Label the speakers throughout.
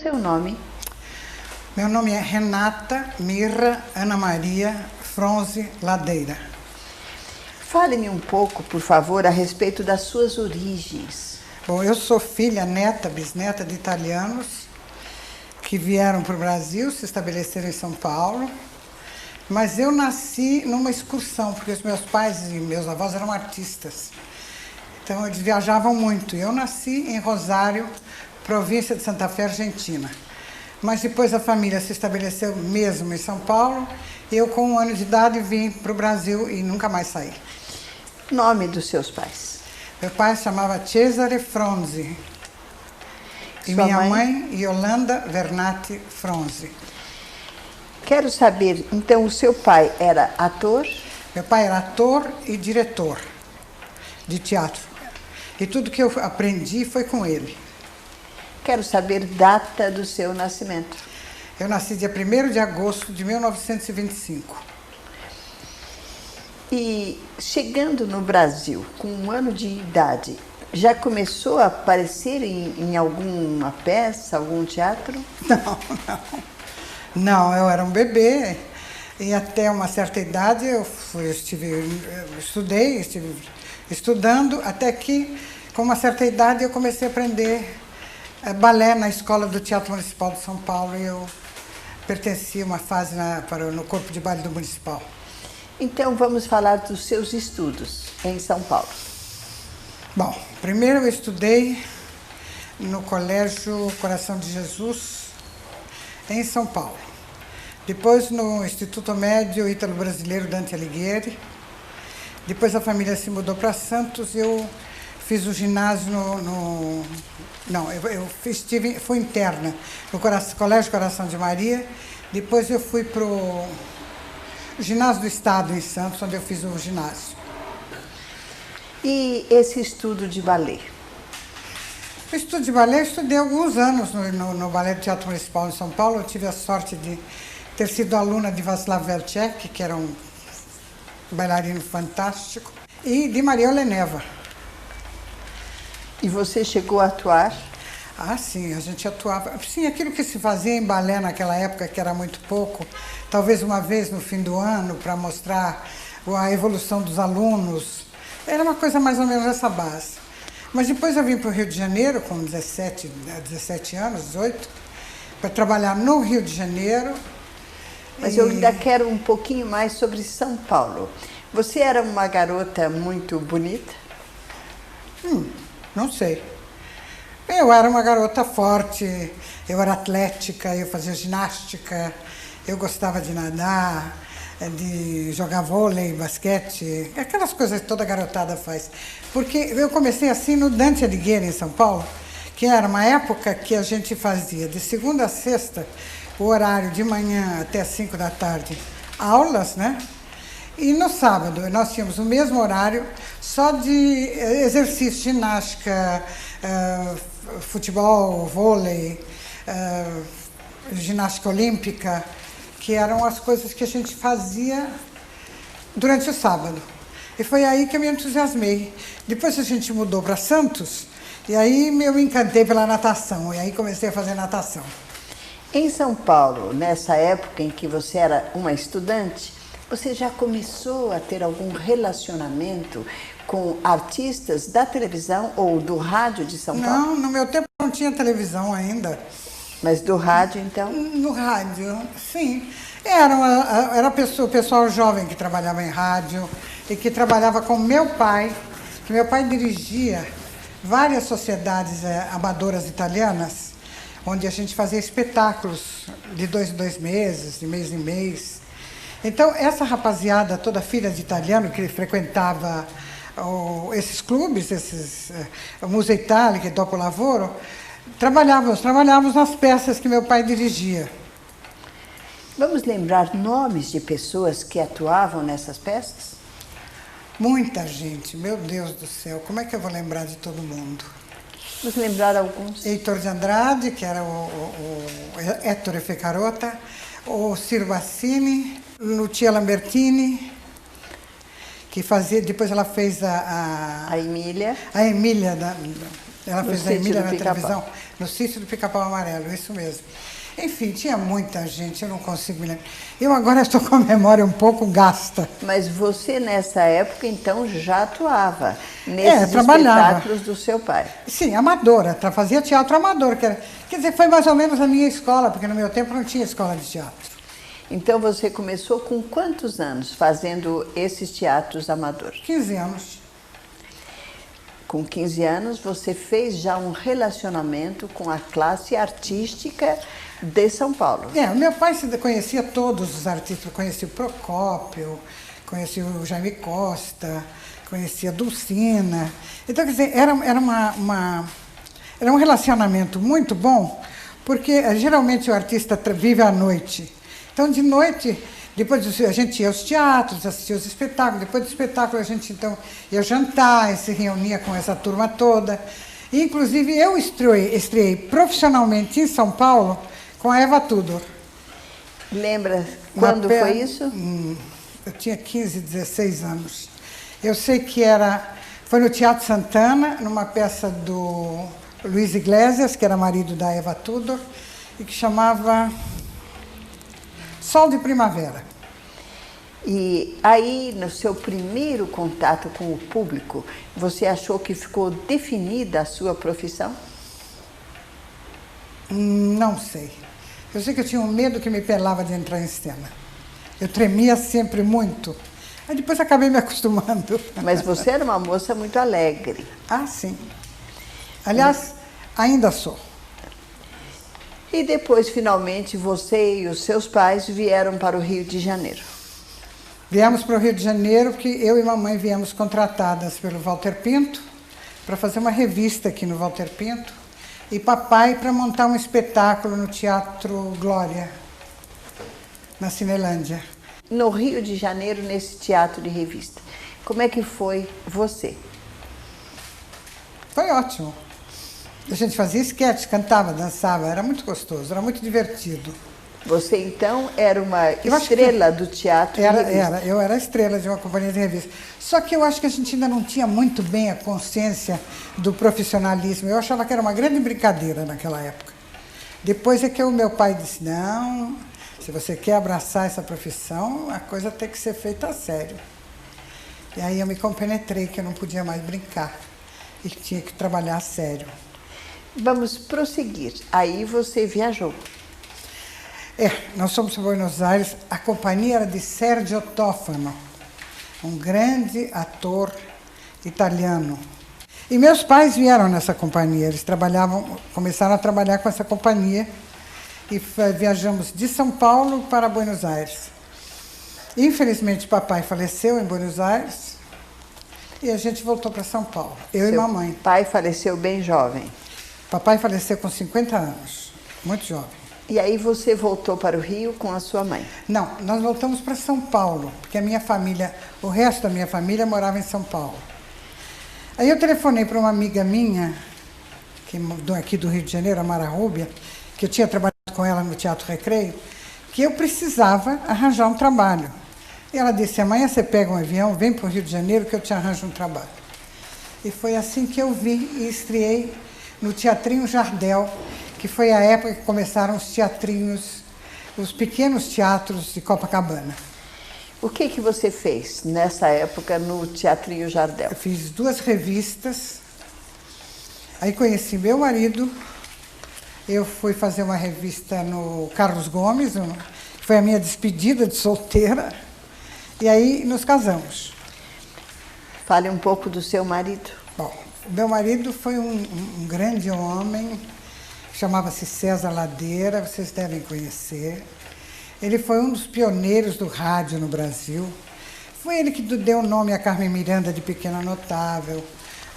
Speaker 1: seu nome?
Speaker 2: Meu nome é Renata Mirra Ana Maria Fronze Ladeira.
Speaker 1: Fale-me um pouco, por favor, a respeito das suas origens.
Speaker 2: Bom, eu sou filha, neta, bisneta de italianos que vieram para o Brasil, se estabeleceram em São Paulo, mas eu nasci numa excursão, porque os meus pais e meus avós eram artistas. Então eles viajavam muito. Eu nasci em Rosário, província de Santa Fé, Argentina. Mas depois a família se estabeleceu mesmo em São Paulo. Eu, com 1 ano de idade, vim para o Brasil e nunca mais saí.
Speaker 1: Nome dos seus pais?
Speaker 2: Meu pai se chamava Cesare Fronzi. E
Speaker 1: Sua
Speaker 2: minha
Speaker 1: mãe?
Speaker 2: mãe, Yolanda Vernati Fronzi.
Speaker 1: Quero saber, então, o seu pai era ator?
Speaker 2: Meu pai era ator e diretor de teatro. E tudo que eu aprendi foi com ele.
Speaker 1: Quero saber data do seu nascimento.
Speaker 2: Eu nasci dia 1º de agosto de 1925.
Speaker 1: E chegando no Brasil, com 1 ano de idade, já começou a aparecer em alguma peça, algum teatro?
Speaker 2: Não. Não, eu era um bebê e até uma certa idade eu estive estudando, até que com uma certa idade eu comecei a aprender balé na Escola do Teatro Municipal de São Paulo e eu pertencia uma fase no corpo de baile do Municipal.
Speaker 1: Então vamos falar dos seus estudos em São Paulo.
Speaker 2: Bom, primeiro eu estudei no Colégio Coração de Jesus, em São Paulo. Depois no Instituto Médio Ítalo-Brasileiro Dante Alighieri. Depois a família se mudou para Santos e eu fiz o ginásio fui interna no Colégio Coração de Maria. Depois eu fui para o Ginásio do Estado em Santos, onde eu fiz o ginásio.
Speaker 1: E esse estudo de balé?
Speaker 2: O estudo de balé, eu estudei alguns anos no Balé do Teatro Municipal em São Paulo. Eu tive a sorte de ter sido aluna de Václav Velček, que era um bailarino fantástico, e de Maria Oleneva.
Speaker 1: E você chegou a atuar?
Speaker 2: Ah, sim, a gente atuava. Sim, aquilo que se fazia em balé naquela época, que era muito pouco, talvez uma vez no fim do ano, para mostrar a evolução dos alunos. Era uma coisa mais ou menos essa base. Mas depois eu vim para o Rio de Janeiro, com 17 anos, 18, para trabalhar no Rio de Janeiro.
Speaker 1: Mas eu ainda quero um pouquinho mais sobre São Paulo. Você era uma garota muito bonita?
Speaker 2: Não sei. Eu era uma garota forte, eu era atlética, eu fazia ginástica, eu gostava de nadar, de jogar vôlei, basquete, aquelas coisas que toda garotada faz. Porque eu comecei assim no Dante Alighieri, em São Paulo, que era uma época que a gente fazia de segunda a sexta, o horário de manhã até as 5 da tarde, aulas, né? E no sábado nós tínhamos o mesmo horário, só de exercício, ginástica, futebol, vôlei, ginástica olímpica, que eram as coisas que a gente fazia durante o sábado. E foi aí que eu me entusiasmei. Depois a gente mudou para Santos, e aí eu me encantei pela natação, e aí comecei a fazer natação.
Speaker 1: Em São Paulo, nessa época em que você era uma estudante, você já começou a ter algum relacionamento com artistas da televisão ou do rádio de São Paulo?
Speaker 2: Não, no meu tempo não tinha televisão ainda.
Speaker 1: Mas do rádio, então?
Speaker 2: No rádio, sim. Era o pessoal jovem que trabalhava em rádio e que trabalhava com meu pai, que meu pai dirigia várias sociedades amadoras italianas, onde a gente fazia espetáculos de 2 em 2 meses, de mês em mês. Então, essa rapaziada, toda filha de italiano, que frequentava esses clubes, o Museu Itálico e Dopo Lavoro, trabalhávamos nas peças que meu pai dirigia.
Speaker 1: Vamos lembrar nomes de pessoas que atuavam nessas peças?
Speaker 2: Muita gente, meu Deus do céu, como é que eu vou lembrar de todo mundo?
Speaker 1: Vamos lembrar alguns.
Speaker 2: Heitor de Andrade, que era o Ettore Feccarota, o Ciro Bassini, Lucia Lambertini, que fazia, depois ela fez
Speaker 1: A Emília.
Speaker 2: a Emília Ela fez a Emília na televisão, no Sítio do Pica-Pau Amarelo, isso mesmo. Enfim, tinha muita gente, eu não consigo me lembrar. Eu agora estou com a memória um pouco gasta.
Speaker 1: Mas você, nessa época, então, já atuava nesses
Speaker 2: trabalhava.
Speaker 1: espetáculos do seu pai?
Speaker 2: Sim, amadora, fazia teatro amador. Quer dizer, foi mais ou menos a minha escola, porque no meu tempo não tinha escola de teatro.
Speaker 1: Então, você começou com quantos anos fazendo esses teatros amadores?
Speaker 2: 15 anos.
Speaker 1: Com 15 anos, você fez já um relacionamento com a classe artística de São Paulo.
Speaker 2: O meu pai conhecia todos os artistas, conhecia o Procópio, conhecia o Jaime Costa, conhecia a Dulcina. Então, quer dizer, era um relacionamento muito bom, porque geralmente o artista vive à noite. Então, de noite, depois a gente ia aos teatros, assistia os espetáculos, depois do espetáculo a gente então ia jantar e se reunia com essa turma toda. E, inclusive, eu estreiei profissionalmente em São Paulo com a Eva Tudor.
Speaker 1: Lembra quando foi isso?
Speaker 2: Eu tinha 15, 16 anos. Eu sei que foi no Teatro Santana, numa peça do Luiz Iglesias, que era marido da Eva Tudor, e que chamava Sol de Primavera.
Speaker 1: E aí, no seu primeiro contato com o público, você achou que ficou definida a sua profissão?
Speaker 2: Não sei. Eu sei que eu tinha um medo que me pelava de entrar em cena. Eu tremia sempre muito. Aí depois acabei me acostumando.
Speaker 1: Mas você era uma moça muito alegre.
Speaker 2: Ah, sim. Aliás, ainda sou.
Speaker 1: E depois, finalmente, você e os seus pais vieram para o Rio de Janeiro.
Speaker 2: Viemos para o Rio de Janeiro porque eu e mamãe viemos contratadas pelo Walter Pinto para fazer uma revista aqui no Walter Pinto e papai para montar um espetáculo no Teatro Glória, na Cinelândia.
Speaker 1: No Rio de Janeiro, nesse teatro de revista, como é que foi você?
Speaker 2: Foi ótimo. A gente fazia esquete, cantava, dançava, era muito gostoso, era muito divertido.
Speaker 1: Você, então, era uma estrela do teatro de revista?
Speaker 2: Eu era estrela de uma companhia de revista. Só que eu acho que a gente ainda não tinha muito bem a consciência do profissionalismo. Eu achava que era uma grande brincadeira naquela época. Depois é que o meu pai disse, não, se você quer abraçar essa profissão, a coisa tem que ser feita a sério. E aí eu me compenetrei que eu não podia mais brincar e que tinha que trabalhar a sério.
Speaker 1: Vamos prosseguir. Aí você viajou.
Speaker 2: Nós fomos para Buenos Aires. A companhia era de Sergio Tofano, um grande ator italiano. E meus pais vieram nessa companhia. Eles começaram a trabalhar com essa companhia e viajamos de São Paulo para Buenos Aires. Infelizmente, papai faleceu em Buenos Aires e a gente voltou para São Paulo, eu e mamãe.
Speaker 1: Pai faleceu bem jovem.
Speaker 2: Papai faleceu com 50 anos, muito jovem.
Speaker 1: E aí você voltou para o Rio com a sua mãe?
Speaker 2: Não, nós voltamos para São Paulo, porque a minha família, o resto da minha família morava em São Paulo. Aí eu telefonei para uma amiga minha, aqui do Rio de Janeiro, a Mara Rúbia, que eu tinha trabalhado com ela no Teatro Recreio, que eu precisava arranjar um trabalho. E ela disse, amanhã você pega um avião, vem para o Rio de Janeiro que eu te arranjo um trabalho. E foi assim que eu vim e estreiei no Teatrinho Jardel, que foi a época que começaram os teatrinhos, os pequenos teatros de Copacabana.
Speaker 1: O que você fez nessa época no Teatrinho Jardel?
Speaker 2: Eu fiz 2 revistas, aí conheci meu marido, eu fui fazer uma revista no Carlos Gomes, que foi a minha despedida de solteira, e aí nos casamos.
Speaker 1: Fale um pouco do seu marido.
Speaker 2: Bom, meu marido foi um grande homem, chamava-se César Ladeira, vocês devem conhecer. Ele foi um dos pioneiros do rádio no Brasil. Foi ele que deu o nome a Carmen Miranda de Pequena Notável,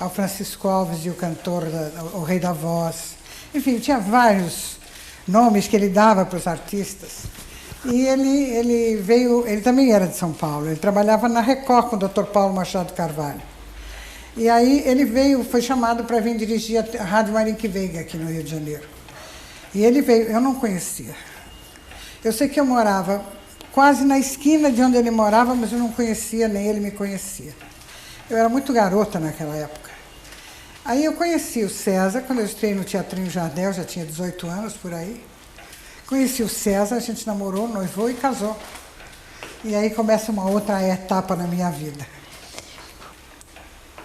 Speaker 2: ao Francisco Alves e o cantor, o Rei da Voz. Enfim, tinha vários nomes que ele dava para os artistas. E ele também era de São Paulo, ele trabalhava na Record com o Dr. Paulo Machado Carvalho. E aí ele foi chamado para vir dirigir a Rádio Marinque Veiga aqui no Rio de Janeiro. E ele veio, eu não conhecia. Eu sei que eu morava quase na esquina de onde ele morava, mas eu não conhecia, nem ele me conhecia. Eu era muito garota naquela época. Aí eu conheci o César, quando eu estreiei no Teatrinho Jardel, já tinha 18 anos por aí. Conheci o César, a gente namorou, noivou e casou. E aí começa uma outra etapa na minha vida.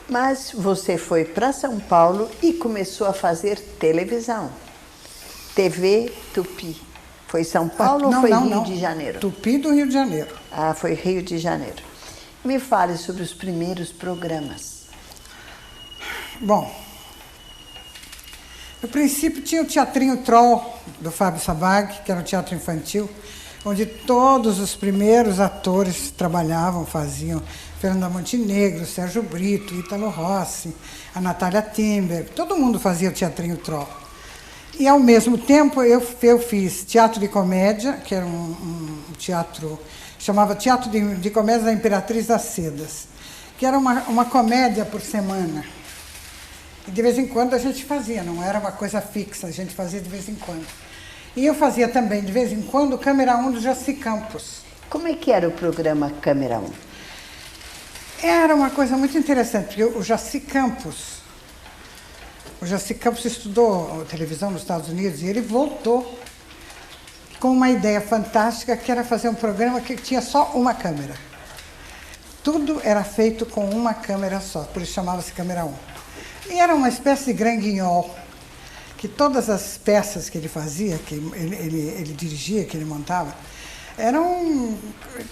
Speaker 1: Mas você foi para São Paulo e começou a fazer televisão. TV Tupi. Foi São Paulo ou foi Rio de Janeiro?
Speaker 2: Tupi do Rio de Janeiro.
Speaker 1: Ah, foi Rio de Janeiro. Me fale sobre os primeiros programas.
Speaker 2: Bom, no princípio tinha o Teatrinho Troll, do Fábio Sabag, que era um teatro infantil, onde todos os primeiros atores trabalhavam, faziam. Fernanda Montenegro, Sérgio Brito, Ítalo Rossi, a Natália Timber, todo mundo fazia o Teatrinho Troll. E, ao mesmo tempo, eu fiz teatro de comédia, que era um teatro, chamava Teatro de Comédia da Imperatriz das Sedas, que era uma comédia por semana. E de vez em quando a gente fazia, não era uma coisa fixa, a gente fazia de vez em quando. E eu fazia também, de vez em quando, o Câmera 1 do Jaci Campos.
Speaker 1: Como é que era o programa Câmera 1?
Speaker 2: Era uma coisa muito interessante, porque o Jaci Campos estudou televisão nos Estados Unidos e ele voltou com uma ideia fantástica, que era fazer um programa que tinha só uma câmera. Tudo era feito com uma câmera só, por isso chamava-se Câmera 1. E era uma espécie de Grand Guignol, que todas as peças que ele fazia, que ele dirigia, que ele montava, eram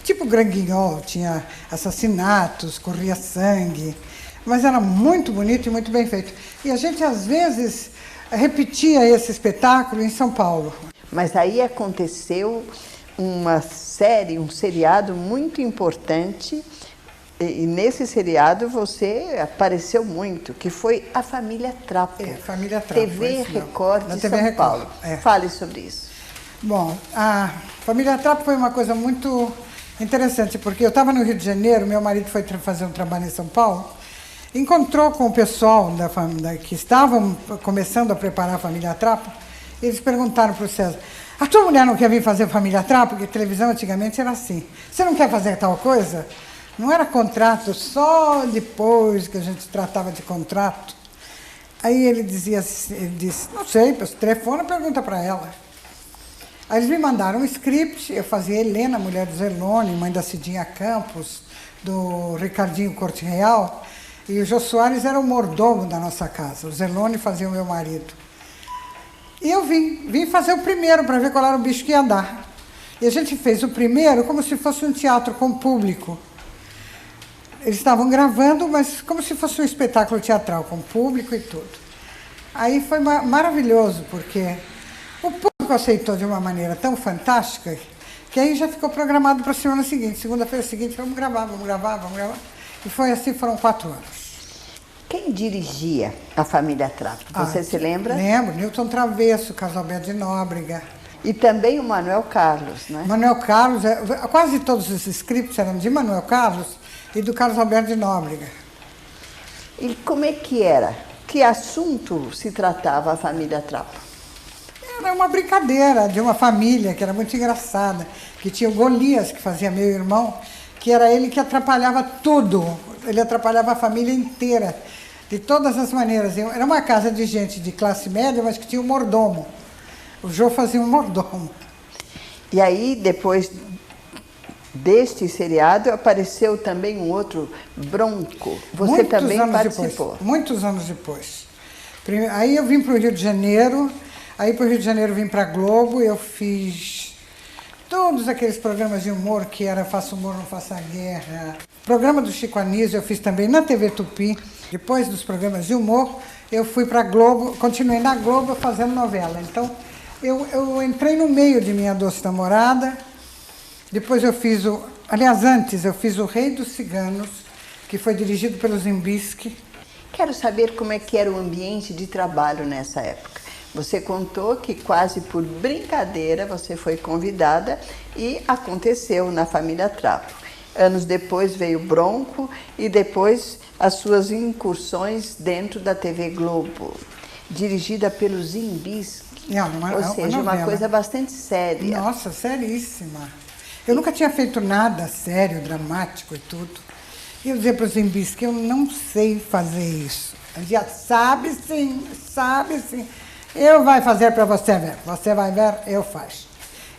Speaker 2: tipo Grand Guignol, tinha assassinatos, corria sangue, mas era muito bonito e muito bem feito. E a gente, às vezes, repetia esse espetáculo em São Paulo.
Speaker 1: Mas aí aconteceu uma série, um seriado muito importante, e nesse seriado você apareceu muito, que foi A Família Trapo.
Speaker 2: Família Trapo.
Speaker 1: TV Record de São Paulo. Fale sobre isso.
Speaker 2: Bom, a Família Trapo foi uma coisa muito interessante, porque eu estava no Rio de Janeiro, meu marido foi fazer um trabalho em São Paulo, encontrou com o pessoal que estavam começando a preparar a Família Trapo, e eles perguntaram para o César: a tua mulher não quer vir fazer Família Trapo? Porque televisão antigamente era assim. Você não quer fazer tal coisa? Não era contrato, só depois que a gente tratava de contrato. Aí ele disse, não sei, telefona, pergunta para ela. Aí eles me mandaram um script, eu fazia Helena, mulher do Zerlone, mãe da Cidinha Campos, do Ricardinho Corte Real, e o Jô Soares era o mordomo da nossa casa, o Zerlone fazia o meu marido. E eu vim fazer o primeiro para ver qual era o bicho que ia dar. E a gente fez o primeiro como se fosse um teatro com público. Eles estavam gravando, mas como se fosse um espetáculo teatral, com público e tudo. Aí foi maravilhoso, porque o público aceitou de uma maneira tão fantástica, que aí já ficou programado para a semana seguinte. Segunda-feira seguinte, vamos gravar. E foi assim, foram 4 anos.
Speaker 1: Quem dirigia a Família Trapo? Você se lembra?
Speaker 2: Lembro, Newton Travesso, Carlos Alberto de Nóbrega.
Speaker 1: E também o Manuel Carlos, né?
Speaker 2: Manuel Carlos, quase todos os scripts eram de Manuel Carlos e do Carlos Alberto de Nóbrega.
Speaker 1: E como é que era? Que assunto se tratava a Família Trapo?
Speaker 2: Era uma brincadeira de uma família que era muito engraçada, que tinha o Golias, que fazia meu irmão, que era ele que atrapalhava tudo. Ele atrapalhava a família inteira, de todas as maneiras. Era uma casa de gente de classe média, mas que tinha um mordomo. O Jô fazia um mordomo.
Speaker 1: E aí, depois deste seriado, apareceu também um outro, Bronco. Você também participou.
Speaker 2: Muitos anos depois. Aí eu vim para o Rio de Janeiro, aí para o Rio de Janeiro vim para a Globo, eu fiz todos aqueles programas de humor que era Faça Humor, Não Faça Guerra. O programa do Chico Anísio eu fiz também na TV Tupi. Depois dos programas de humor, eu fui para a Globo, continuei na Globo fazendo novela. Então, eu entrei no meio de Minha Doce Namorada. Depois eu fiz antes eu fiz O Rei dos Ciganos, que foi dirigido pelo Zimbisky.
Speaker 1: Quero saber como é que era o ambiente de trabalho nessa época. Você contou que quase por brincadeira você foi convidada e aconteceu na Família Trapo. Anos depois veio Bronco e depois as suas incursões dentro da TV Globo, dirigida pelo Zimbisky. Ou seja, uma coisa bastante séria.
Speaker 2: Nossa, seríssima. Eu nunca tinha feito nada sério, dramático e tudo. E eu dizia para o Zimbisky, eu não sei fazer isso. Ele dizia, sabe sim, eu vai fazer para você ver, você vai ver, eu faço.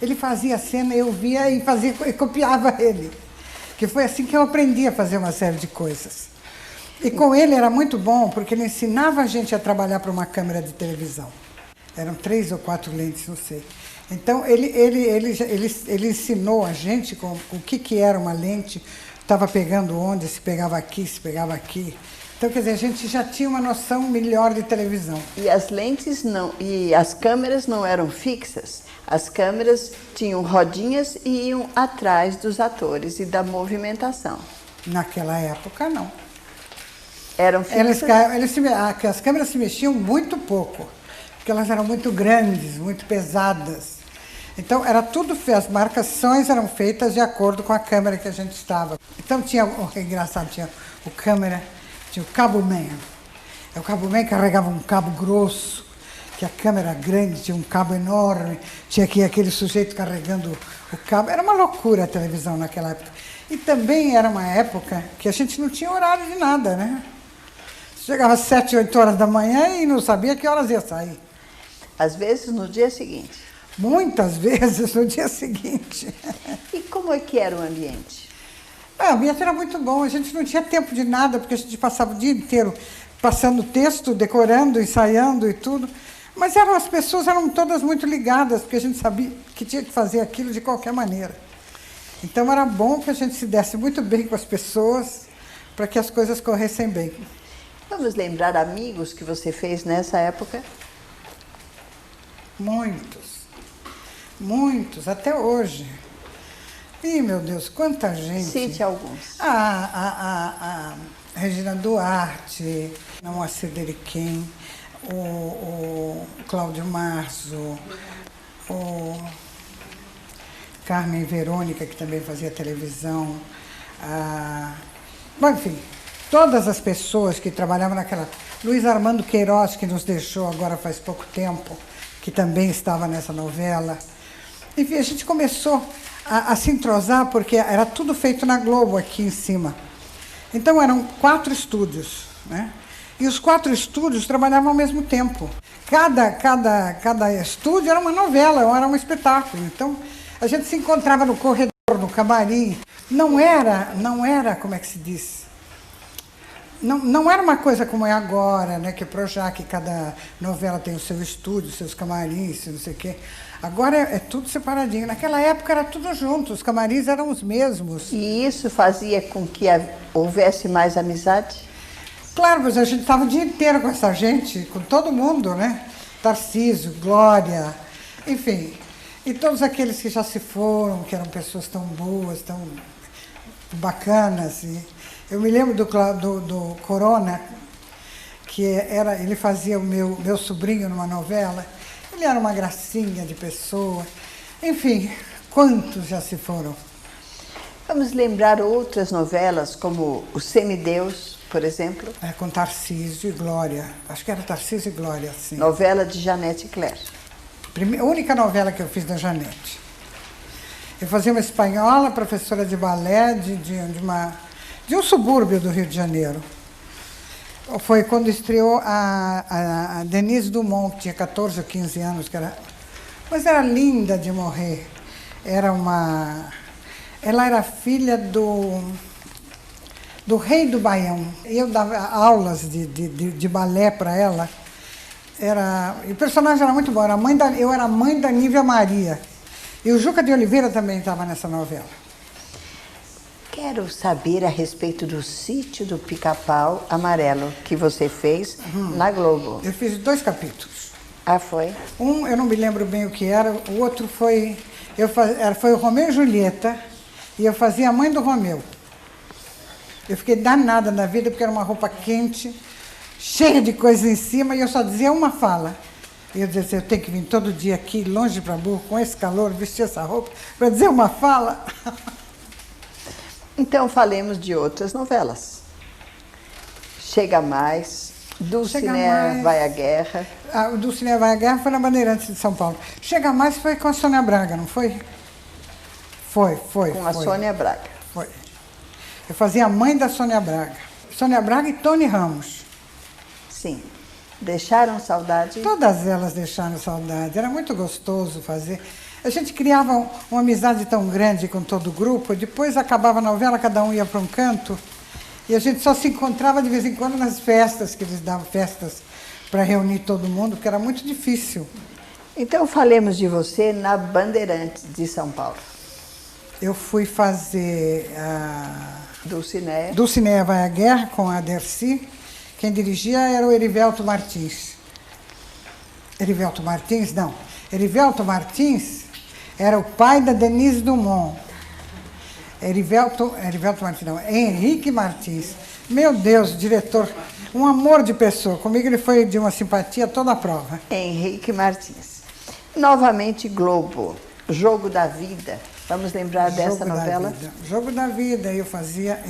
Speaker 2: Ele fazia a cena, eu via e copiava ele. Que foi assim que eu aprendi a fazer uma série de coisas. E com ele era muito bom, porque ele ensinava a gente a trabalhar para uma câmera de televisão. Eram 3 ou 4 lentes, não sei. Então, ele ensinou a gente com o que era uma lente, estava pegando onde, se pegava aqui, se pegava aqui. Então, quer dizer, a gente já tinha uma noção melhor de televisão.
Speaker 1: E as lentes não, e as câmeras não eram fixas. As câmeras tinham rodinhas e iam atrás dos atores e da movimentação.
Speaker 2: Naquela época, não.
Speaker 1: Eram fixas?
Speaker 2: As câmeras se mexiam muito pouco, porque elas eram muito grandes, muito pesadas. Então, era tudo, as marcações eram feitas de acordo com a câmera que a gente estava. Então, engraçado, tinha o câmera, tinha o cabo man. O cabo man carregava um cabo grosso, que a câmera grande tinha um cabo enorme, tinha aqui aquele sujeito carregando o cabo. Era uma loucura a televisão naquela época. E também era uma época que a gente não tinha horário de nada, né? Chegava às 7, 8 horas da manhã e não sabia que horas ia sair.
Speaker 1: Às vezes no dia seguinte.
Speaker 2: Muitas vezes no dia seguinte.
Speaker 1: E como é que era o ambiente?
Speaker 2: O ambiente era muito bom, a gente não tinha tempo de nada, porque a gente passava o dia inteiro passando texto, decorando, ensaiando e tudo. Mas as pessoas eram todas muito ligadas, porque a gente sabia que tinha que fazer aquilo de qualquer maneira. Então era bom que a gente se desse muito bem com as pessoas, para que as coisas corressem bem.
Speaker 1: Vamos lembrar amigos que você fez nessa época?
Speaker 2: Muitos, até hoje. Ih, meu Deus, quanta gente.
Speaker 1: Cite alguns.
Speaker 2: A Regina Duarte, a Moacir Deriquém, o Cláudio Marzo, o Carmen Verônica, que também fazia televisão. Bom, enfim, todas as pessoas que trabalhavam naquela... Luiz Armando Queiroz, que nos deixou agora faz pouco tempo, que também estava nessa novela. Enfim, a gente começou a se entrosar, porque era tudo feito na Globo, aqui em cima. Então, eram 4 estúdios, né? E os 4 estúdios trabalhavam ao mesmo tempo. Cada estúdio era uma novela, era um espetáculo. Então, a gente se encontrava no corredor, no camarim. Não era, como é que se diz? Não era uma coisa como é agora, né? Que é Projac, cada novela tem o seu estúdio, seus camarins, não sei o quê. Agora é tudo separadinho. Naquela época era tudo junto, os camarins eram os mesmos.
Speaker 1: E isso fazia com que houvesse mais amizade?
Speaker 2: Claro, mas a gente estava o dia inteiro com essa gente, com todo mundo, né? Tarcísio, Glória, enfim. E todos aqueles que já se foram, que eram pessoas tão boas, tão bacanas. E eu me lembro do Corona, que ele fazia o meu sobrinho numa novela. Ele era uma gracinha de pessoa. Enfim, quantos já se foram?
Speaker 1: Vamos lembrar outras novelas, como O Semideus, por exemplo.
Speaker 2: Com Tarcísio e Glória. Acho que era Tarcísio e Glória, sim.
Speaker 1: Novela de Janete Claire.
Speaker 2: A única novela que eu fiz da Janete. Eu fazia uma espanhola, professora de balé de um subúrbio do Rio de Janeiro. Foi quando estreou a Denise Dumont, que tinha 14 ou 15 anos, mas era linda de morrer. Ela era filha do rei do Baião. Eu dava aulas de balé para ela. E o personagem era muito bom. Eu era a mãe da Nívia Maria. E o Juca de Oliveira também estava nessa novela.
Speaker 1: Quero saber a respeito do Sítio do Pica-Pau Amarelo, que você fez na Globo.
Speaker 2: Eu fiz 2 capítulos.
Speaker 1: Ah, foi?
Speaker 2: Um, eu não me lembro bem o que era, o outro foi o Romeu e Julieta, e eu fazia a mãe do Romeu. Eu fiquei danada na vida, porque era uma roupa quente, cheia de coisa em cima, e eu só dizia uma fala. E eu dizia, eu tenho que vir todo dia aqui, longe para burro, com esse calor, vestir essa roupa, para dizer uma fala.
Speaker 1: Então, falemos de outras novelas. Chega Mais, Dulcinea Vai à Guerra.
Speaker 2: O Dulcinea Vai à Guerra foi na Bandeirantes de São Paulo. Chega Mais foi com a Sônia Braga, não foi? Foi.
Speaker 1: Com a Sônia Braga.
Speaker 2: Foi. Eu fazia a mãe da Sônia Braga. Sônia Braga e Tony Ramos.
Speaker 1: Sim. Deixaram saudade?
Speaker 2: Todas elas deixaram saudade. Era muito gostoso fazer. A gente criava uma amizade tão grande com todo o grupo, depois acabava a novela, cada um ia para um canto, e a gente só se encontrava de vez em quando nas festas, que eles davam festas para reunir todo mundo, porque era muito difícil.
Speaker 1: Então falemos de você na Bandeirantes de São Paulo.
Speaker 2: Eu fui fazer
Speaker 1: Dulcinea
Speaker 2: Vai à Guerra com a Dercy. Quem dirigia era o Erivelto Martins. Erivelto Martins, não. Erivelto Martins era o pai da Denise Dumont. Erivelto Martins, não. Henrique Martins. Meu Deus, diretor, um amor de pessoa. Comigo ele foi de uma simpatia toda a prova.
Speaker 1: Henrique Martins. Novamente Globo, Jogo da Vida. Vamos lembrar dessa novela?
Speaker 2: Jogo da Vida, eu fazia.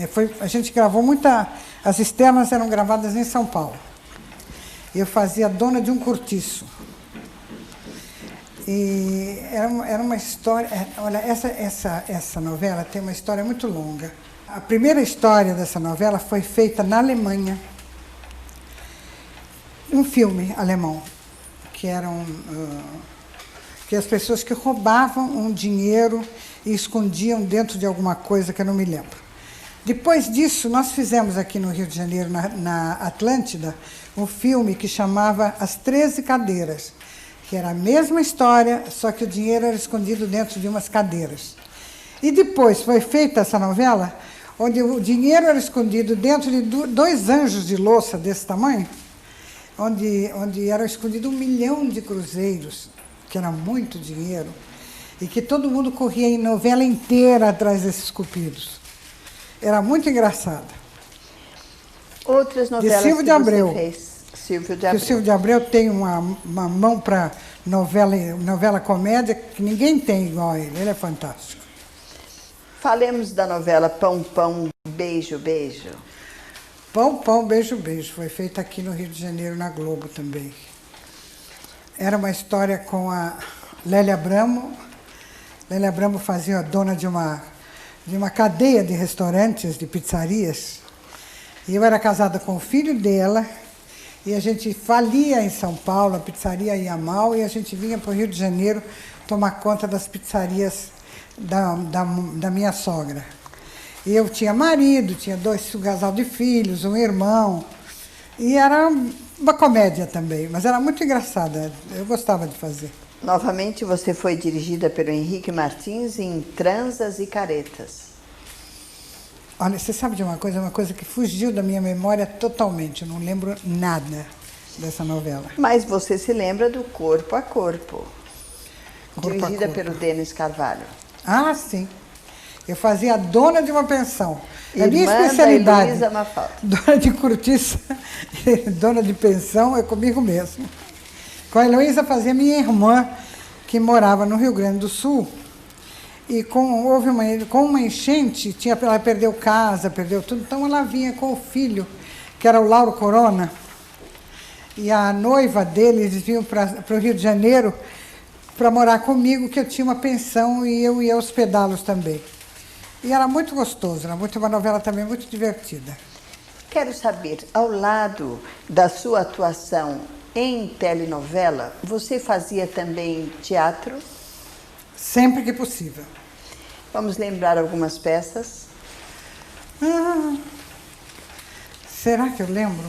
Speaker 2: A gente gravou muita. As externas eram gravadas em São Paulo. Eu fazia Dona de um Cortiço. E era uma história. Olha, essa novela tem uma história muito longa. A primeira história dessa novela foi feita na Alemanha. Um filme alemão, que eram. Que as pessoas que roubavam um dinheiro e escondiam dentro de alguma coisa que eu não me lembro. Depois disso, nós fizemos aqui no Rio de Janeiro, na Atlântida, um filme que chamava As 13 Cadeiras, que era a mesma história, só que o dinheiro era escondido dentro de umas cadeiras. E depois foi feita essa novela, onde o dinheiro era escondido dentro de 2 anjos de louça desse tamanho, onde era escondido 1 milhão de cruzeiros, que era muito dinheiro, e que todo mundo corria em novela inteira atrás desses cupidos. Era muito engraçada.
Speaker 1: Outras novelas
Speaker 2: de Silvio de Abreu.
Speaker 1: Você fez? Silvio de Abreu.
Speaker 2: O Silvio de Abreu tem uma mão para novela comédia que ninguém tem igual a ele. Ele é fantástico.
Speaker 1: Falemos da novela Pão, Pão, Beijo, Beijo.
Speaker 2: Pão, Pão, Beijo, Beijo. Foi feita aqui no Rio de Janeiro, na Globo também. Era uma história com a Lélia Abramo. Lélia Abramo fazia a dona de uma cadeia de restaurantes, de pizzarias. E eu era casada com o filho dela, e a gente falia em São Paulo, a pizzaria ia mal, e a gente vinha para o Rio de Janeiro tomar conta das pizzarias da minha sogra. E eu tinha marido, tinha um casal de filhos, um irmão, e era uma comédia também, mas era muito engraçada, eu gostava de fazer.
Speaker 1: Novamente você foi dirigida pelo Henrique Martins em Transas e Caretas.
Speaker 2: Olha, você sabe de uma coisa que fugiu da minha memória totalmente, eu não lembro nada dessa novela.
Speaker 1: Mas você se lembra do Corpo a Corpo, dirigida pelo Denis Carvalho.
Speaker 2: Ah, sim. Eu fazia a dona de uma pensão. É a minha
Speaker 1: Irmã
Speaker 2: especialidade.
Speaker 1: Da Heloísa Mafalda.
Speaker 2: Dona de cortiça, dona de pensão é comigo mesmo. Com a Heloísa fazia minha irmã, que morava no Rio Grande do Sul. E com uma enchente, ela perdeu casa, perdeu tudo. Então ela vinha com o filho, que era o Lauro Corona. E a noiva dele, eles vinham para o Rio de Janeiro para morar comigo, que eu tinha uma pensão e eu ia hospedá-los também. E era muito gostoso, era uma novela também muito divertida.
Speaker 1: Quero saber, ao lado da sua atuação em telenovela, você fazia também teatro?
Speaker 2: Sempre que possível.
Speaker 1: Vamos lembrar algumas peças?
Speaker 2: Será que eu lembro?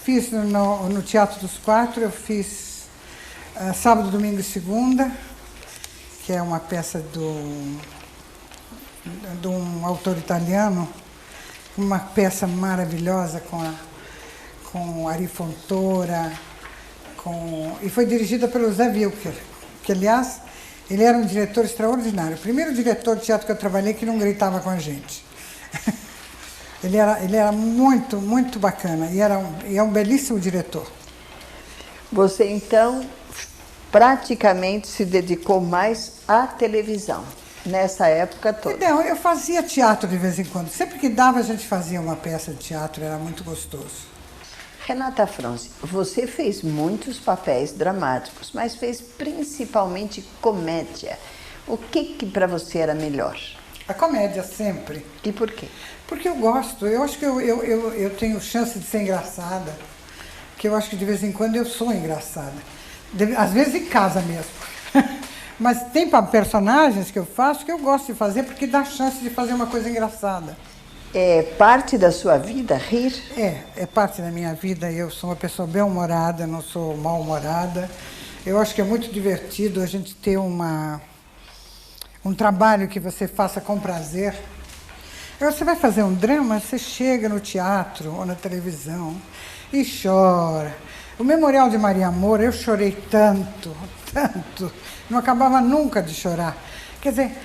Speaker 2: Fiz no Teatro dos Quatro, eu fiz Sábado, Domingo e Segunda, que é uma peça de um autor italiano, uma peça maravilhosa com Ari Fontoura, e foi dirigida pelo Zé Wilker, que, aliás, ele era um diretor extraordinário. O primeiro diretor de teatro que eu trabalhei que não gritava com a gente. Ele era muito, muito bacana e é um belíssimo diretor.
Speaker 1: Você, então, praticamente se dedicou mais à televisão, nessa época toda?
Speaker 2: Não, eu fazia teatro de vez em quando. Sempre que dava, a gente fazia uma peça de teatro, era muito gostoso.
Speaker 1: Renata Franzi, você fez muitos papéis dramáticos, mas fez principalmente comédia. O que para você era melhor?
Speaker 2: A comédia, sempre.
Speaker 1: E por quê?
Speaker 2: Porque eu gosto, eu acho que eu tenho chance de ser engraçada, que eu acho que de vez em quando eu sou engraçada. Às vezes em casa mesmo. Mas tem personagens que eu faço que eu gosto de fazer porque dá chance de fazer uma coisa engraçada.
Speaker 1: É parte da sua vida rir?
Speaker 2: É parte da minha vida. Eu sou uma pessoa bem-humorada, não sou mal-humorada. Eu acho que é muito divertido a gente ter um trabalho que você faça com prazer. Você vai fazer um drama, você chega no teatro ou na televisão e chora. O Memorial de Maria Moura, eu chorei tanto, tanto, não acabava nunca de chorar. Quer dizer,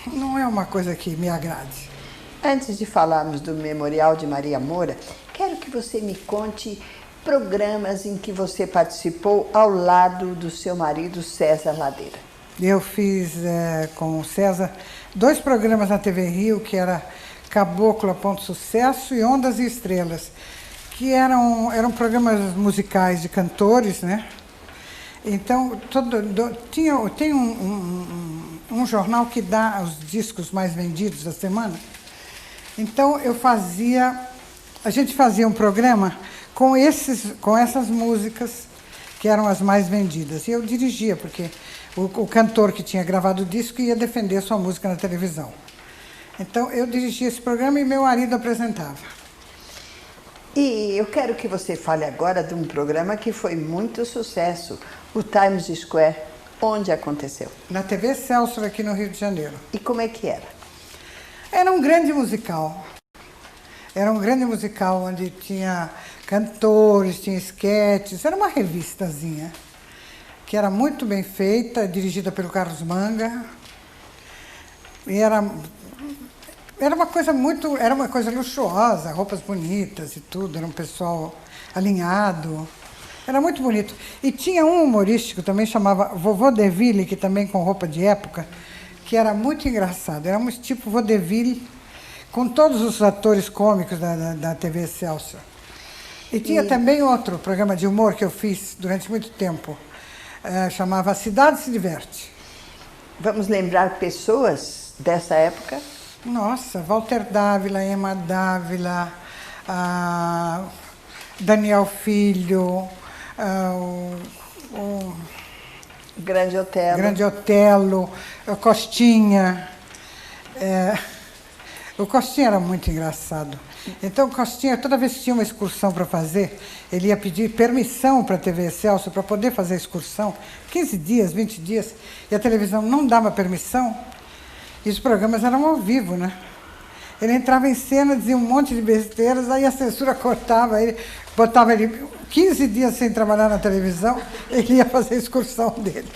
Speaker 2: não é uma coisa que me agrade.
Speaker 1: Antes de falarmos do Memorial de Maria Moura, quero que você me conte programas em que você participou ao lado do seu marido César Ladeira.
Speaker 2: Eu fiz com o César 2 programas na TV Rio, que era Caboclo, Ponto Sucesso e Ondas e Estrelas, que eram programas musicais de cantores, né? Então, tem um jornal que dá os discos mais vendidos da semana. Então, a gente fazia um programa com essas músicas que eram as mais vendidas. E eu dirigia, porque o cantor que tinha gravado o disco ia defender a sua música na televisão. Então, eu dirigia esse programa e meu marido apresentava.
Speaker 1: E eu quero que você fale agora de um programa que foi muito sucesso, o Times Square, onde aconteceu.
Speaker 2: Na TV Celso, aqui no Rio de Janeiro.
Speaker 1: E como é que era?
Speaker 2: Era um grande musical. Era um grande musical onde tinha cantores, tinha esquetes. Era uma revistazinha que era muito bem feita, dirigida pelo Carlos Manga. E era uma coisa luxuosa, roupas bonitas e tudo, era um pessoal alinhado. Era muito bonito. E tinha um humorístico também, chamava Vovô Deville, que também com roupa de época, que era muito engraçado. Era um tipo vaudeville, com todos os atores cômicos da TV Celso. E tinha também outro programa de humor que eu fiz durante muito tempo, chamava A Cidade Se Diverte.
Speaker 1: Vamos lembrar pessoas dessa época?
Speaker 2: Nossa, Walter Dávila, Emma Dávila, Daniel Filho, o
Speaker 1: Grande Otelo.
Speaker 2: Grande Otelo, Costinha. O Costinha era muito engraçado. Então, o Costinha, toda vez que tinha uma excursão para fazer, ele ia pedir permissão para a TV Celso para poder fazer a excursão, 15 dias, 20 dias, e a televisão não dava permissão, e os programas eram ao vivo, né? Ele entrava em cena, dizia um monte de besteiras, aí a censura cortava ele, botava ele 15 dias sem trabalhar na televisão, ele ia fazer a excursão dele.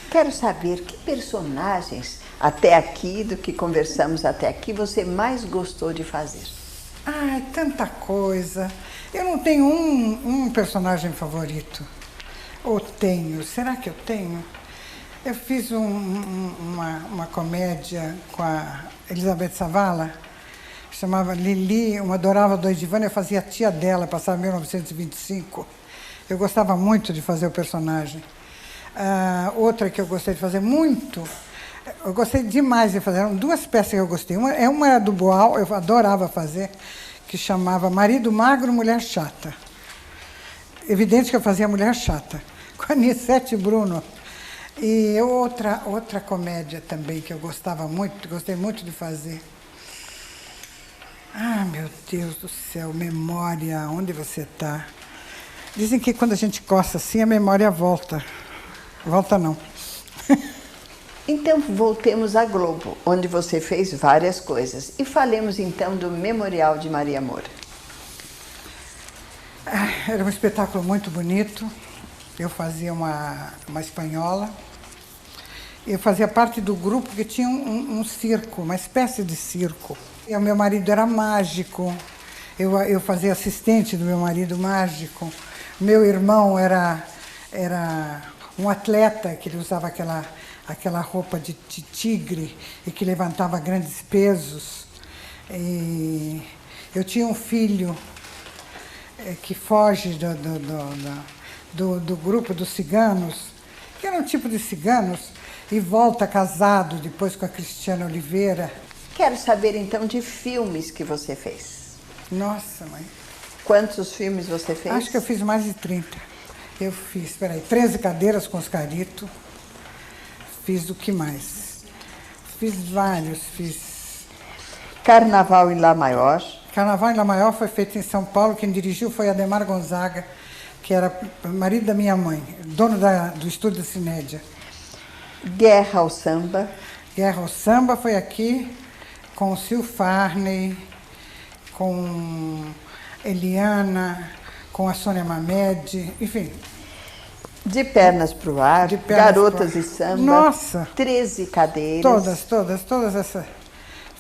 Speaker 1: Quero saber que personagens, até aqui, do que conversamos até aqui, você mais gostou de fazer?
Speaker 2: Ai, tanta coisa. Eu não tenho um personagem favorito. Ou tenho? Será que eu tenho? Eu fiz uma comédia com a Elizabeth Savala, que chamava Lili, uma Adorava Dois Divana. Eu fazia a tia dela, passava em 1925. Eu gostava muito de fazer o personagem. Outra que eu gostei de fazer muito, eu gostei demais de fazer, eram 2 peças que eu gostei. Uma era do Boal, eu adorava fazer, que chamava Marido Magro, Mulher Chata. Evidente que eu fazia Mulher Chata, com a Nissete Bruno. E outra comédia também que eu gostava muito, gostei muito de fazer. Ah, meu Deus do céu, memória, onde você está? Dizem que quando a gente coça assim, a memória volta. Volta não.
Speaker 1: Então, voltemos à Globo, onde você fez várias coisas. E falemos então do Memorial de Maria Moura.
Speaker 2: Era um espetáculo muito bonito. Eu fazia uma espanhola. Eu fazia parte do grupo que tinha um circo, uma espécie de circo. E o meu marido era mágico. Eu fazia assistente do meu marido mágico. Meu irmão era um atleta, que ele usava aquela roupa de tigre e que levantava grandes pesos. E eu tinha um filho que foge do grupo dos ciganos, que era um tipo de ciganos, e volta casado depois com a Cristiana Oliveira.
Speaker 1: Quero saber então de filmes que você fez.
Speaker 2: Nossa, mãe.
Speaker 1: Quantos filmes você fez?
Speaker 2: Acho que eu fiz mais de 30. Eu fiz, 13 cadeiras com Oscarito. Fiz o que mais? Fiz vários, fiz...
Speaker 1: Carnaval em Lá Maior.
Speaker 2: Carnaval em Lá Maior foi feito em São Paulo, quem dirigiu foi Ademar Gonzaga, que era marido da minha mãe, dono do estúdio da Cinédia.
Speaker 1: Guerra ao Samba.
Speaker 2: Guerra ao Samba foi aqui, com o Sil Farney, com Eliana, com a Sônia Mamed, enfim.
Speaker 1: De Pernas pro Ar, Garotas e Samba.
Speaker 2: Nossa!
Speaker 1: 13 Cadeiras.
Speaker 2: Todas essas.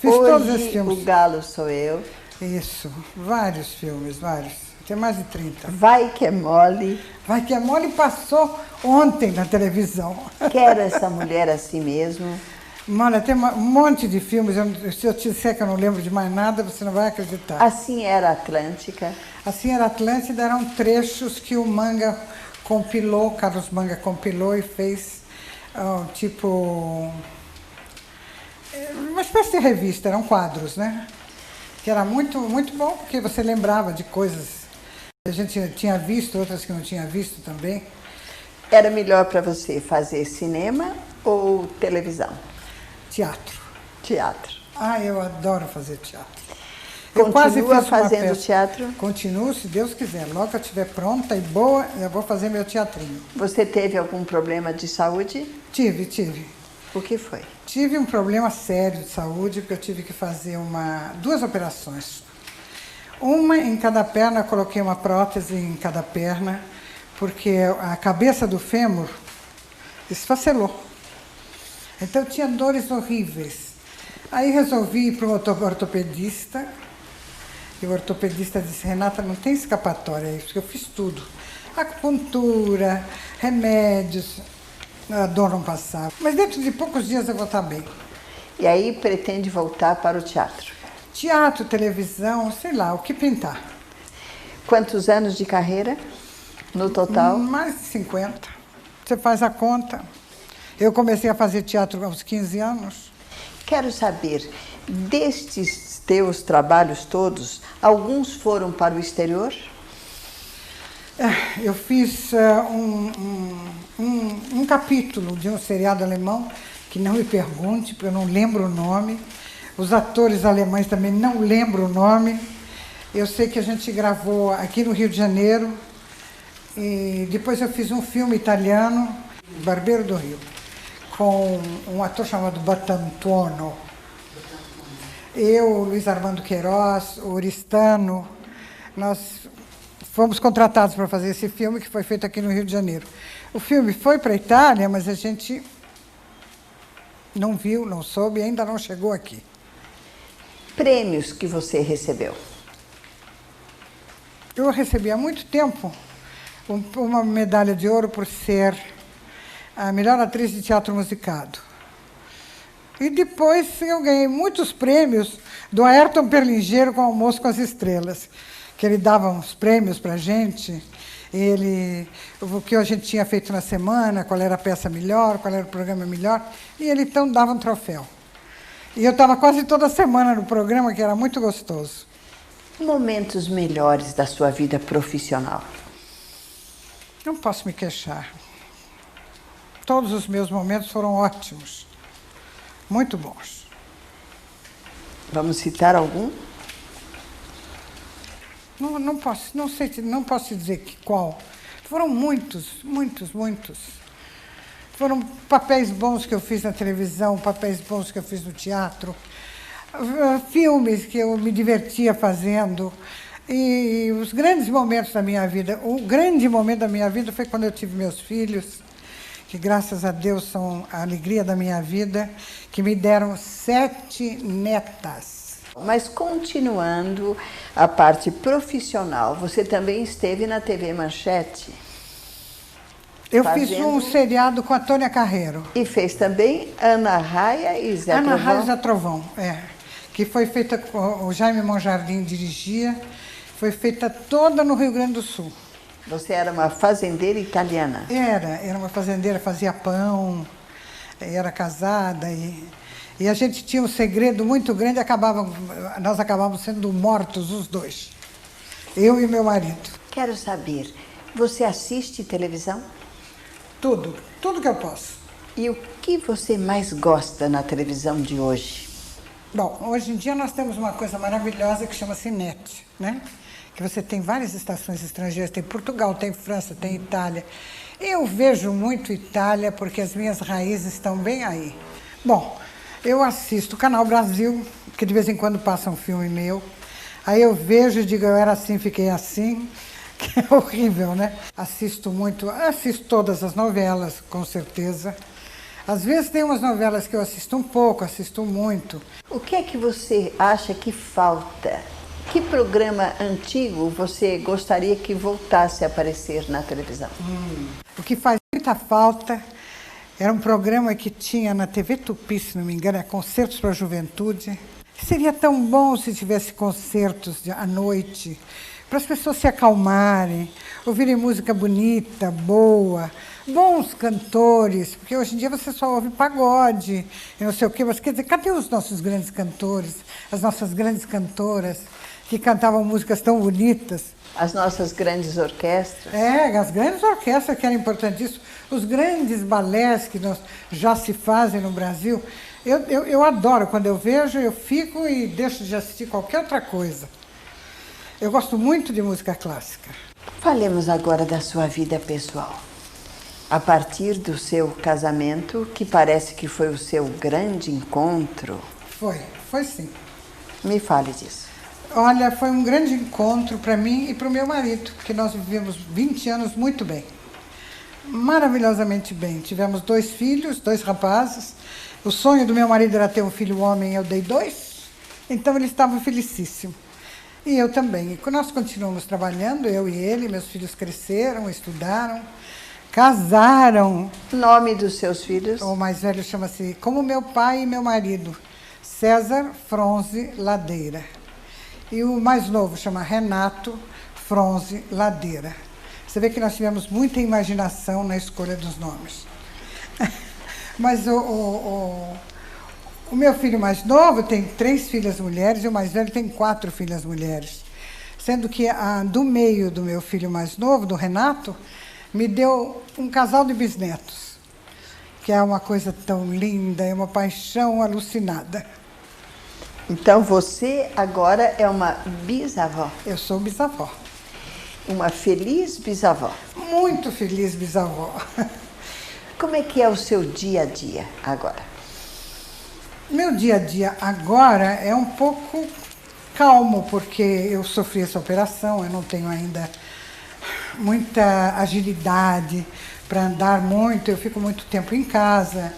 Speaker 2: Fiz
Speaker 1: Hoje,
Speaker 2: todos esses filmes.
Speaker 1: O Galo Sou Eu.
Speaker 2: Isso, vários filmes, vários. Tem mais de 30.
Speaker 1: Vai que é mole.
Speaker 2: Vai que é mole passou ontem na televisão.
Speaker 1: Quero essa mulher assim mesmo.
Speaker 2: Mano, tem um monte de filmes. Se eu te disser que eu não lembro de mais nada, você não vai acreditar.
Speaker 1: Assim Era Atlântica.
Speaker 2: Assim Era Atlântida eram trechos que o Manga compilou, Carlos Manga compilou e fez tipo uma espécie de revista, eram quadros, né? Que era muito, muito bom, porque você lembrava de coisas que a gente tinha visto, outras que não tinha visto também.
Speaker 1: Era melhor para você fazer cinema ou televisão?
Speaker 2: Teatro.
Speaker 1: Teatro.
Speaker 2: Ah, eu adoro fazer teatro.
Speaker 1: Eu quase fiz fazendo teatro?
Speaker 2: Continuo, se Deus quiser. Logo que eu estiver pronta e boa, eu vou fazer meu teatrinho.
Speaker 1: Você teve algum problema de saúde?
Speaker 2: Tive.
Speaker 1: O que foi?
Speaker 2: Tive um problema sério de saúde, porque eu tive que fazer duas operações. Uma em cada perna, eu coloquei uma prótese em cada perna, porque a cabeça do fêmur esfacelou. Então eu tinha dores horríveis. Aí resolvi ir para um ortopedista, e o ortopedista disse: Renata, não tem escapatória, é isso que eu fiz tudo. Acupuntura, remédios, a dor não passava. Mas dentro de poucos dias eu vou estar bem.
Speaker 1: E aí pretende voltar para o teatro?
Speaker 2: Teatro, televisão, sei lá, o que pintar.
Speaker 1: Quantos anos de carreira no total?
Speaker 2: Mais de 50. Você faz a conta. Eu comecei a fazer teatro aos 15 anos.
Speaker 1: Quero saber, destes teus trabalhos todos, alguns foram para o exterior?
Speaker 2: Eu fiz um capítulo de um seriado alemão, que não me pergunte, porque eu não lembro o nome. Os atores alemães também não lembro o nome. Eu sei que a gente gravou aqui no Rio de Janeiro. E depois eu fiz um filme italiano, Barbeiro do Rio, com um ator chamado Battantuono. Eu, Luiz Armando Queiroz, o Oristano, nós fomos contratados para fazer esse filme, que foi feito aqui no Rio de Janeiro. O filme foi para a Itália, mas a gente não viu, não soube e ainda não chegou aqui.
Speaker 1: Prêmios que você recebeu?
Speaker 2: Eu recebi há muito tempo uma medalha de ouro por ser a melhor atriz de teatro musicado. E depois eu ganhei muitos prêmios do Ayrton Perlingeiro com Almoço com as Estrelas, que ele dava uns prêmios para a gente, o que a gente tinha feito na semana, qual era a peça melhor, qual era o programa melhor, e ele então dava um troféu. E eu estava quase toda semana no programa, que era muito gostoso.
Speaker 1: Momentos melhores da sua vida profissional?
Speaker 2: Não posso me queixar. Todos os meus momentos foram ótimos, muito bons.
Speaker 1: Vamos citar algum?
Speaker 2: Não posso te dizer qual. Foram muitos. Foram papéis bons que eu fiz na televisão, papéis bons que eu fiz no teatro, filmes que eu me divertia fazendo. E os grandes momentos da minha vida, o grande momento da minha vida foi quando eu tive meus filhos, que graças a Deus são a alegria da minha vida, que me deram 7 netas.
Speaker 1: Mas continuando a parte profissional, você também esteve na TV Manchete?
Speaker 2: Eu fiz um seriado com a Tônia Carreiro.
Speaker 1: E fez também Ana Raia e Zé Trovão?
Speaker 2: Ana Raia e Zé Trovão, que foi feita, o Jaime Monjardim dirigia, foi feita toda no Rio Grande do Sul.
Speaker 1: Você era uma fazendeira italiana?
Speaker 2: Era uma fazendeira, fazia pão, era casada e a gente tinha um segredo muito grande, nós acabávamos sendo mortos os dois, eu e meu marido.
Speaker 1: Quero saber, você assiste televisão?
Speaker 2: Tudo que eu posso.
Speaker 1: E o que você mais gosta na televisão de hoje?
Speaker 2: Bom, hoje em dia nós temos uma coisa maravilhosa que chama-se NET, né? Que você tem várias estações estrangeiras, tem Portugal, tem França, tem Itália. Eu vejo muito Itália porque as minhas raízes estão bem aí. Bom, eu assisto o Canal Brasil, que de vez em quando passa um filme meu. Aí eu vejo e digo, eu era assim, fiquei assim, que é horrível, né? Assisto todas as novelas, com certeza. Às vezes tem umas novelas que eu assisto um pouco, assisto muito.
Speaker 1: O que é que você acha que falta? Que programa antigo você gostaria que voltasse a aparecer na televisão?
Speaker 2: O que faz muita falta era um programa que tinha na TV Tupi, se não me engano, Concertos para a Juventude. Seria tão bom se tivesse concertos à noite, para as pessoas se acalmarem, ouvirem música bonita, boa, bons cantores, porque hoje em dia você só ouve pagode e não sei o quê, mas quer dizer, cadê os nossos grandes cantores, as nossas grandes cantoras que cantavam músicas tão bonitas?
Speaker 1: As nossas grandes orquestras?
Speaker 2: As grandes orquestras que eram importantíssimas, os grandes balés que já se fazem no Brasil. Eu adoro, quando eu vejo, eu fico e deixo de assistir qualquer outra coisa. Eu gosto muito de música clássica.
Speaker 1: Falemos agora da sua vida pessoal. A partir do seu casamento, que parece que foi o seu grande encontro.
Speaker 2: Foi sim.
Speaker 1: Me fale disso.
Speaker 2: Olha, foi um grande encontro para mim e para o meu marido, porque nós vivemos 20 anos muito bem. Maravilhosamente bem. Tivemos 2 filhos, 2 rapazes. O sonho do meu marido era ter um filho homem, eu dei 2. Então ele estava felicíssimo. E eu também. E nós continuamos trabalhando, eu e ele, meus filhos cresceram, estudaram, casaram.
Speaker 1: O nome dos seus filhos?
Speaker 2: O mais velho chama-se, como meu pai e meu marido, César Fronze Ladeira. E o mais novo chama Renato Fronze Ladeira. Você vê que nós tivemos muita imaginação na escolha dos nomes. Mas o meu filho mais novo tem 3 filhas mulheres e o mais velho tem 4 filhas mulheres. Sendo que do meio do meu filho mais novo, do Renato, me deu um casal de bisnetos, que é uma coisa tão linda, é uma paixão alucinada.
Speaker 1: Então você agora é uma bisavó?
Speaker 2: Eu sou bisavó.
Speaker 1: Uma feliz bisavó?
Speaker 2: Muito feliz bisavó.
Speaker 1: Como é que é o seu dia a dia agora?
Speaker 2: Meu dia a dia agora é um pouco calmo, porque eu sofri essa operação, eu não tenho ainda muita agilidade para andar muito, eu fico muito tempo em casa,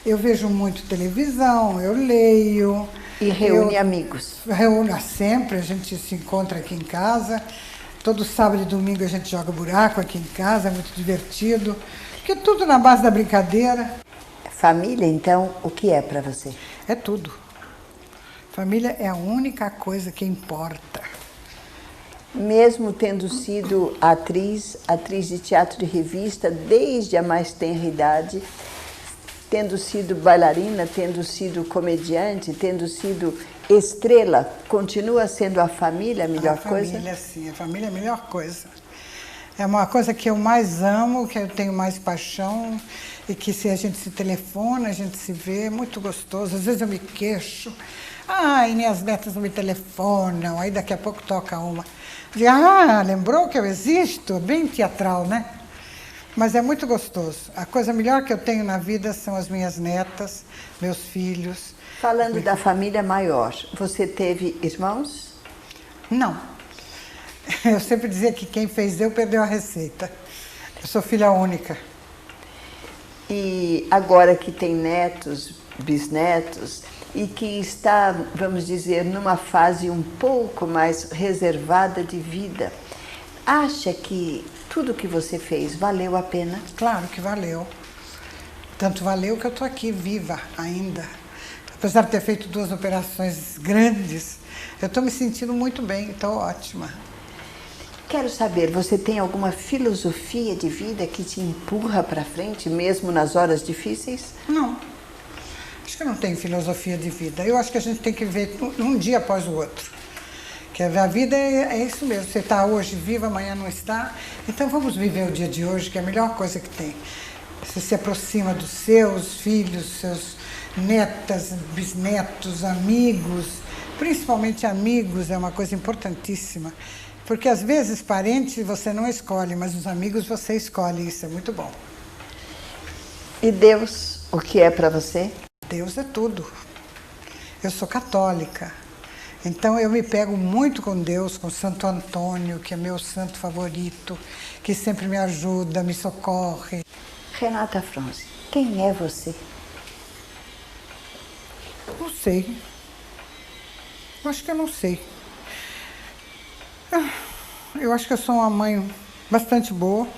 Speaker 2: eu vejo muito televisão, eu leio.
Speaker 1: E reúne amigos?
Speaker 2: Reúno sempre, a gente se encontra aqui em casa. Todo sábado e domingo a gente joga buraco aqui em casa, é muito divertido, porque tudo na base da brincadeira.
Speaker 1: Família, então, o que é para você?
Speaker 2: É tudo. Família é a única coisa que importa.
Speaker 1: Mesmo tendo sido atriz de teatro de revista desde a mais tenra idade, tendo sido bailarina, tendo sido comediante, tendo sido estrela, continua sendo a família a melhor coisa?
Speaker 2: A família, sim. A família é a melhor coisa. É uma coisa que eu mais amo, que eu tenho mais paixão e que se a gente se telefona, a gente se vê, é muito gostoso. Às vezes eu me queixo. Ai, minhas netas não me telefonam. Aí daqui a pouco toca uma. Digo, lembrou que eu existo? Bem teatral, né? Mas é muito gostoso. A coisa melhor que eu tenho na vida são as minhas netas, meus filhos.
Speaker 1: Falando da família maior, você teve irmãos?
Speaker 2: Não. Eu sempre dizia que quem fez eu perdeu a receita. Eu sou filha única.
Speaker 1: E agora que tem netos, bisnetos, e que está, vamos dizer, numa fase um pouco mais reservada de vida, acha que tudo que você fez valeu a pena?
Speaker 2: Claro que valeu. Tanto valeu que eu estou aqui viva ainda. Apesar de ter feito 2 operações grandes, eu estou me sentindo muito bem, estou ótima.
Speaker 1: Quero saber, você tem alguma filosofia de vida que te empurra para frente, mesmo nas horas difíceis?
Speaker 2: Não. Acho que eu não tenho filosofia de vida. Eu acho que a gente tem que viver um dia após o outro. Que a vida é isso mesmo. Você está hoje vivo, amanhã não está. Então vamos viver o dia de hoje, que é a melhor coisa que tem. Você se aproxima dos seus filhos, seus netas, bisnetos, amigos. Principalmente amigos é uma coisa importantíssima. Porque às vezes parentes você não escolhe, mas os amigos você escolhe, isso é muito bom.
Speaker 1: E Deus, o que é para você?
Speaker 2: Deus é tudo. Eu sou católica, então eu me pego muito com Deus, com Santo Antônio, que é meu santo favorito, que sempre me ajuda, me socorre.
Speaker 1: Renata Fronze, quem é você?
Speaker 2: Não sei. Eu acho que eu não sei. Eu acho que eu sou uma mãe bastante boa.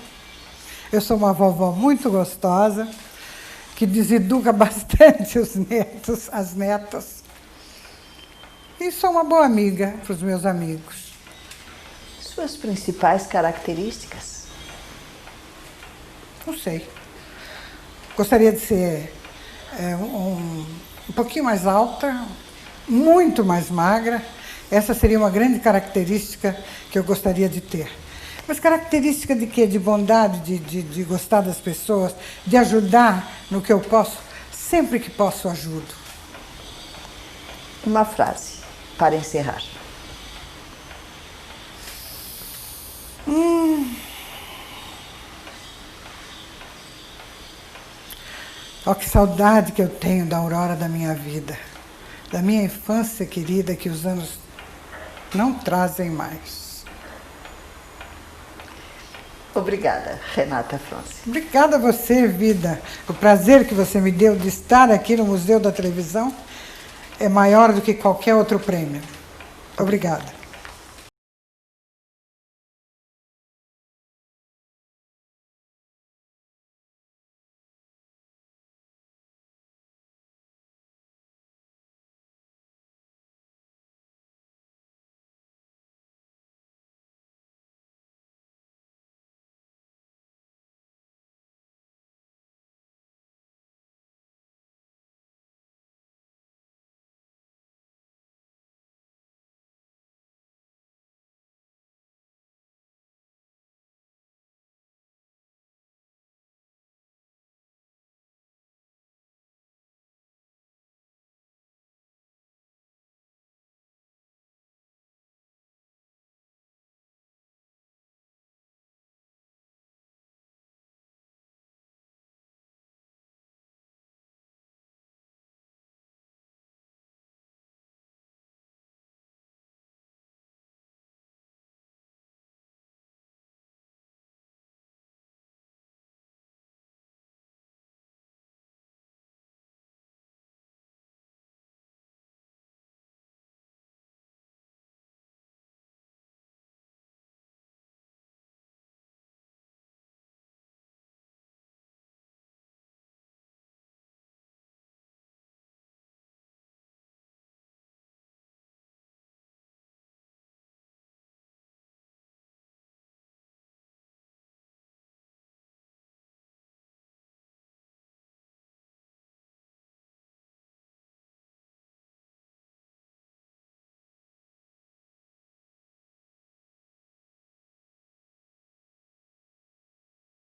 Speaker 2: Eu sou uma vovó muito gostosa, que deseduca bastante os netos, as netas. E sou uma boa amiga para os meus amigos.
Speaker 1: Suas principais características?
Speaker 2: Não sei. Gostaria de ser um pouquinho mais alta, muito mais magra. Essa seria uma grande característica que eu gostaria de ter. Mas característica de quê? De bondade, de gostar das pessoas, de ajudar no que eu posso. Sempre que posso, ajudo.
Speaker 1: Uma frase para encerrar.
Speaker 2: Oh, que saudade que eu tenho da aurora da minha vida, da minha infância querida, que os anos não trazem mais.
Speaker 1: Obrigada, Renata Fronze.
Speaker 2: Obrigada a você, vida. O prazer que você me deu de estar aqui no Museu da Televisão é maior do que qualquer outro prêmio. Obrigada.